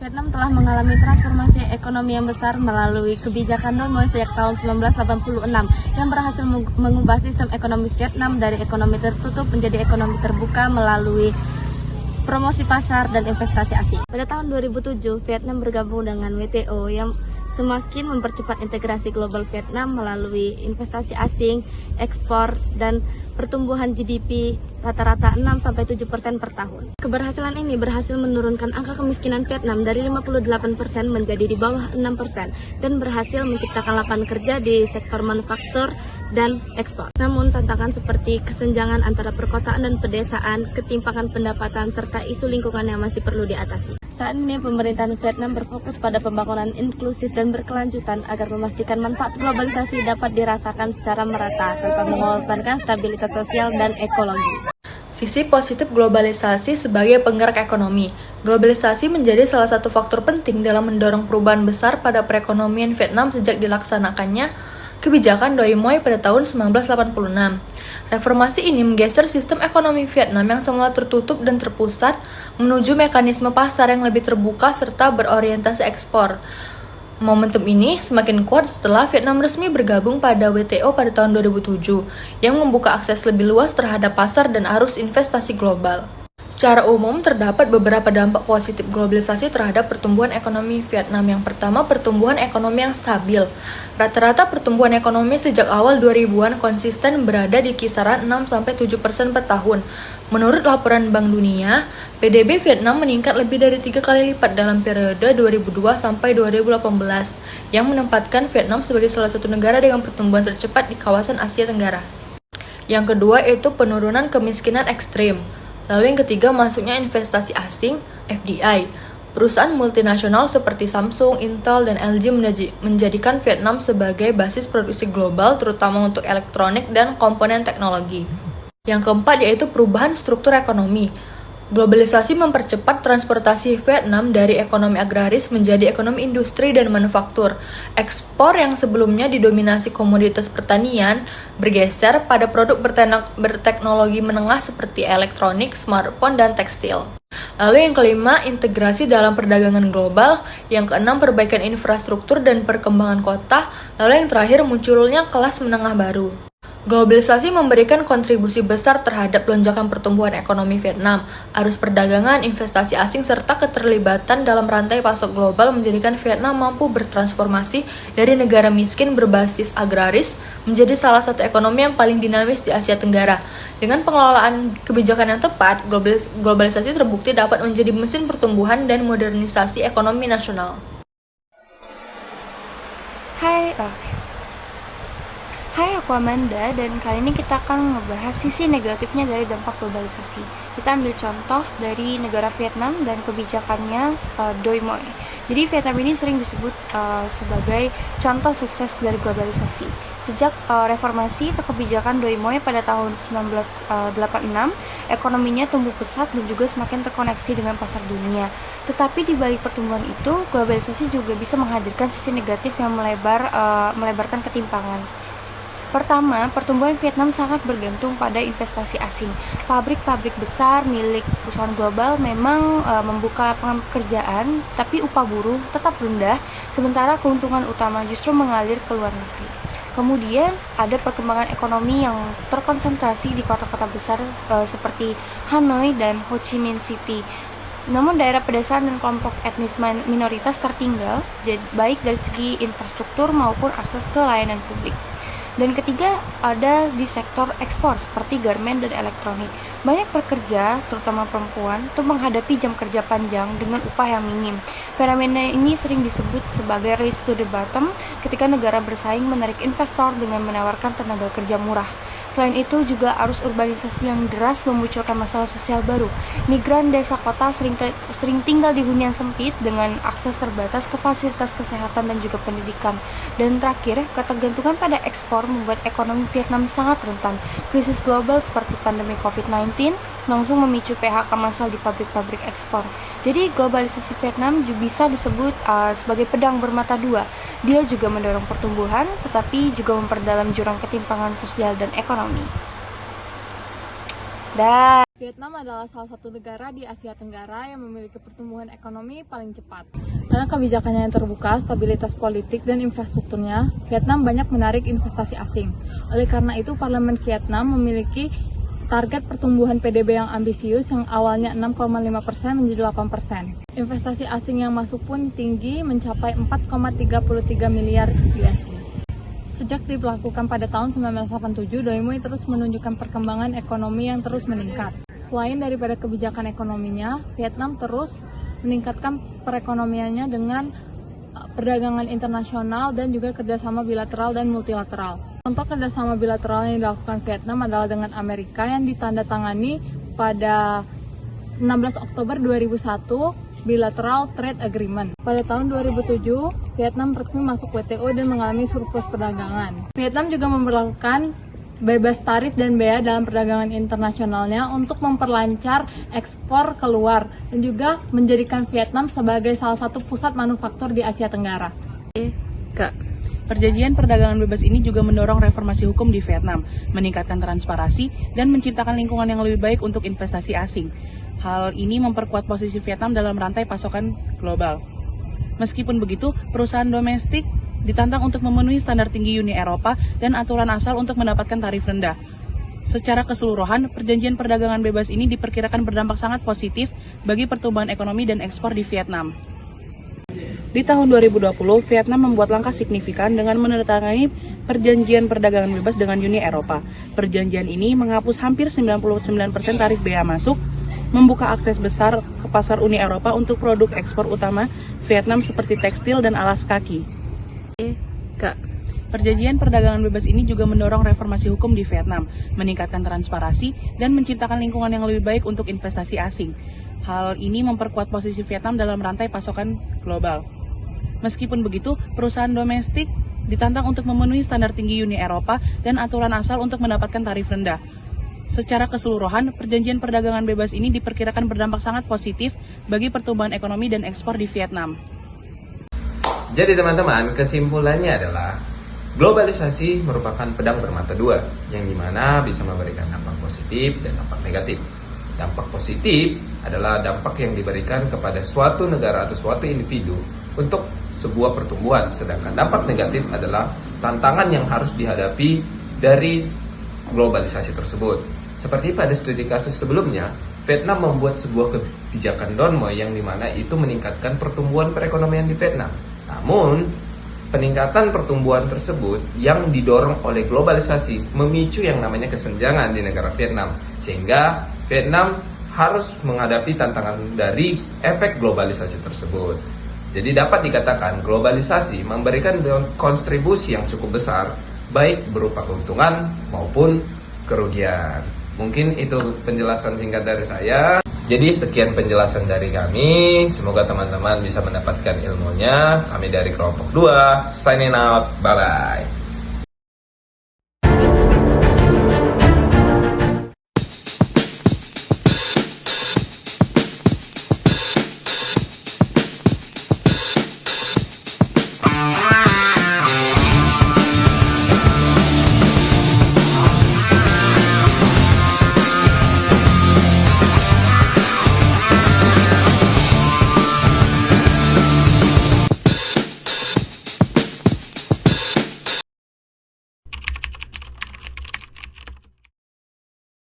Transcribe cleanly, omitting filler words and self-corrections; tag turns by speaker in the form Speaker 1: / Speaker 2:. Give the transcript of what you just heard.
Speaker 1: Vietnam telah mengalami transformasi ekonomi yang besar melalui kebijakan Doi Moi sejak tahun 1986 yang berhasil mengubah sistem ekonomi Vietnam dari ekonomi tertutup menjadi ekonomi terbuka melalui promosi pasar dan investasi asing. Pada tahun 2007, Vietnam bergabung dengan WTO yang semakin mempercepat integrasi global Vietnam melalui investasi asing, ekspor, dan pertumbuhan GDP rata-rata 6-7% per tahun. Keberhasilan ini berhasil menurunkan angka kemiskinan Vietnam dari 58% menjadi di bawah 6% dan berhasil menciptakan lapangan kerja di sektor manufaktur dan ekspor. Namun tantangan seperti kesenjangan antara perkotaan dan pedesaan, ketimpangan pendapatan, serta isu lingkungan yang masih perlu diatasi. Saat ini pemerintahan Vietnam berfokus pada pembangunan inklusif dan berkelanjutan agar memastikan manfaat globalisasi dapat dirasakan secara merata tanpa mengorbankan stabilitas sosial dan ekologi.
Speaker 2: Sisi positif globalisasi sebagai penggerak ekonomi. Globalisasi menjadi salah satu faktor penting dalam mendorong perubahan besar pada perekonomian Vietnam sejak dilaksanakannya kebijakan Doi Moi pada tahun 1986. Reformasi ini menggeser sistem ekonomi Vietnam yang semula tertutup dan terpusat menuju mekanisme pasar yang lebih terbuka serta berorientasi ekspor. Momentum ini semakin kuat setelah Vietnam resmi bergabung pada WTO pada tahun 2007, yang membuka akses lebih luas terhadap pasar dan arus investasi global. Secara umum, terdapat beberapa dampak positif globalisasi terhadap pertumbuhan ekonomi Vietnam. Yang pertama, pertumbuhan ekonomi yang stabil. Rata-rata pertumbuhan ekonomi sejak awal 2000-an konsisten berada di kisaran 6-7% per tahun. Menurut laporan Bank Dunia, PDB Vietnam meningkat lebih dari 3 kali lipat dalam periode 2002 sampai 2018, yang menempatkan Vietnam sebagai salah satu negara dengan pertumbuhan tercepat di kawasan Asia Tenggara. Yang kedua, yaitu penurunan kemiskinan ekstrim. Lalu yang ketiga, masuknya investasi asing, FDI. Perusahaan multinasional seperti Samsung, Intel, dan LG menjadikan Vietnam sebagai basis produksi global, terutama untuk elektronik dan komponen teknologi. Yang keempat, yaitu perubahan struktur ekonomi. Globalisasi mempercepat transportasi Vietnam dari ekonomi agraris menjadi ekonomi industri dan manufaktur. Ekspor yang sebelumnya didominasi komoditas pertanian bergeser pada produk berteknologi menengah seperti elektronik, smartphone, dan tekstil. Lalu yang kelima, integrasi dalam perdagangan global. Yang keenam, perbaikan infrastruktur dan perkembangan kota. Lalu yang terakhir, munculnya kelas menengah baru. Globalisasi memberikan kontribusi besar terhadap lonjakan pertumbuhan ekonomi Vietnam. Arus perdagangan, investasi asing, serta keterlibatan dalam rantai pasok global menjadikan Vietnam mampu bertransformasi dari negara miskin berbasis agraris menjadi salah satu ekonomi yang paling dinamis di Asia Tenggara. Dengan pengelolaan kebijakan yang tepat, globalisasi terbukti dapat menjadi mesin pertumbuhan dan modernisasi ekonomi nasional.
Speaker 3: Hai, aku Amanda, dan kali ini kita akan ngebahas sisi negatifnya dari dampak globalisasi. Kita ambil contoh dari negara Vietnam dan kebijakannya Doi Moi. Jadi Vietnam ini sering disebut sebagai contoh sukses dari globalisasi. Sejak reformasi atau kebijakan Doi Moi pada tahun 1986, ekonominya tumbuh pesat dan juga semakin terkoneksi dengan pasar dunia. Tetapi di balik pertumbuhan itu, globalisasi juga bisa menghadirkan sisi negatif yang melebarkan ketimpangan. Pertama, pertumbuhan Vietnam sangat bergantung pada investasi asing. Pabrik-pabrik besar milik perusahaan global memang membuka lapangan pekerjaan, tapi upah buruh tetap rendah, sementara keuntungan utama justru mengalir ke luar negeri. Kemudian, ada perkembangan ekonomi yang terkonsentrasi di kota-kota besar seperti Hanoi dan Ho Chi Minh City. Namun daerah pedesaan dan kelompok etnis minoritas tertinggal, baik dari segi infrastruktur maupun akses ke layanan publik. Dan ketiga, ada di sektor ekspor seperti garmen dan elektronik. Banyak pekerja, terutama perempuan, itu menghadapi jam kerja panjang dengan upah yang minim. Fenomena ini sering disebut sebagai race to the bottom ketika negara bersaing menarik investor dengan menawarkan tenaga kerja murah. Selain itu, juga arus urbanisasi yang deras memunculkan masalah sosial baru. Migran desa kota sering tinggal di hunian sempit dengan akses terbatas ke fasilitas kesehatan dan juga pendidikan. Dan terakhir, ketergantungan pada ekspor membuat ekonomi Vietnam sangat rentan. Krisis global seperti pandemi COVID-19 langsung memicu PHK massal di pabrik-pabrik ekspor. Jadi globalisasi Vietnam juga bisa disebut sebagai pedang bermata dua. Dia juga mendorong pertumbuhan, tetapi juga memperdalam jurang ketimpangan sosial dan ekonomi.
Speaker 4: Vietnam adalah salah satu negara di Asia Tenggara yang memiliki pertumbuhan ekonomi paling cepat. Karena kebijakannya yang terbuka, stabilitas politik, dan infrastrukturnya, Vietnam banyak menarik investasi asing. Oleh karena itu, Parlemen Vietnam memiliki target pertumbuhan PDB yang ambisius yang awalnya 6,5% menjadi 8%. Investasi asing yang masuk pun tinggi mencapai 4,33 miliar USD. Sejak diberlakukan pada tahun 1987, Doi Moi terus menunjukkan perkembangan ekonomi yang terus meningkat. Selain daripada kebijakan ekonominya, Vietnam terus meningkatkan perekonomiannya dengan perdagangan internasional dan juga kerjasama bilateral dan multilateral. Contoh kerjasama bilateral yang dilakukan Vietnam adalah dengan Amerika yang ditandatangani pada 16 Oktober 2001 Bilateral Trade Agreement. Pada tahun 2007, Vietnam resmi masuk WTO dan mengalami surplus perdagangan. Vietnam juga memperlakukan bebas tarif dan bea dalam perdagangan internasionalnya untuk memperlancar ekspor keluar dan juga menjadikan Vietnam sebagai salah satu pusat manufaktur di Asia Tenggara.
Speaker 5: Perjanjian perdagangan bebas ini juga mendorong reformasi hukum di Vietnam, meningkatkan transparansi, dan menciptakan lingkungan yang lebih baik untuk investasi asing. Hal ini memperkuat posisi Vietnam dalam rantai pasokan global. Meskipun begitu, perusahaan domestik ditantang untuk memenuhi standar tinggi Uni Eropa dan aturan asal untuk mendapatkan tarif rendah. Secara keseluruhan, perjanjian perdagangan bebas ini diperkirakan berdampak sangat positif bagi pertumbuhan ekonomi dan ekspor di Vietnam. Di tahun 2020, Vietnam membuat langkah signifikan dengan menandatangani perjanjian perdagangan bebas dengan Uni Eropa. Perjanjian ini menghapus hampir 99% tarif bea masuk, membuka akses besar ke pasar Uni Eropa untuk produk ekspor utama Vietnam seperti tekstil dan alas kaki. Perjanjian perdagangan bebas ini juga mendorong reformasi hukum di Vietnam, meningkatkan transparansi, dan menciptakan lingkungan yang lebih baik untuk investasi asing. Hal ini memperkuat posisi Vietnam dalam rantai pasokan global. Meskipun begitu, perusahaan domestik ditantang untuk memenuhi standar tinggi Uni Eropa dan aturan asal untuk mendapatkan tarif rendah. Secara keseluruhan, perjanjian perdagangan bebas ini diperkirakan berdampak sangat positif bagi pertumbuhan ekonomi dan ekspor di Vietnam.
Speaker 6: Jadi teman-teman, kesimpulannya adalah globalisasi merupakan pedang bermata dua, yang dimana bisa memberikan dampak positif dan dampak negatif. Dampak positif adalah dampak yang diberikan kepada suatu negara atau suatu individu untuk sebuah pertumbuhan, sedangkan dampak negatif adalah tantangan yang harus dihadapi dari globalisasi tersebut. Seperti pada studi kasus sebelumnya, Vietnam membuat sebuah kebijakan Doi Moi yang dimana itu meningkatkan pertumbuhan perekonomian di Vietnam. Namun, peningkatan pertumbuhan tersebut yang didorong oleh globalisasi memicu yang namanya kesenjangan di negara Vietnam, sehingga Vietnam harus menghadapi tantangan dari efek globalisasi tersebut. Jadi dapat dikatakan globalisasi memberikan kontribusi yang cukup besar, baik berupa keuntungan maupun kerugian. Mungkin itu penjelasan singkat dari saya. Jadi sekian penjelasan dari kami. Semoga teman-teman bisa mendapatkan ilmunya. Kami dari kelompok 2, signing out. Bye-bye.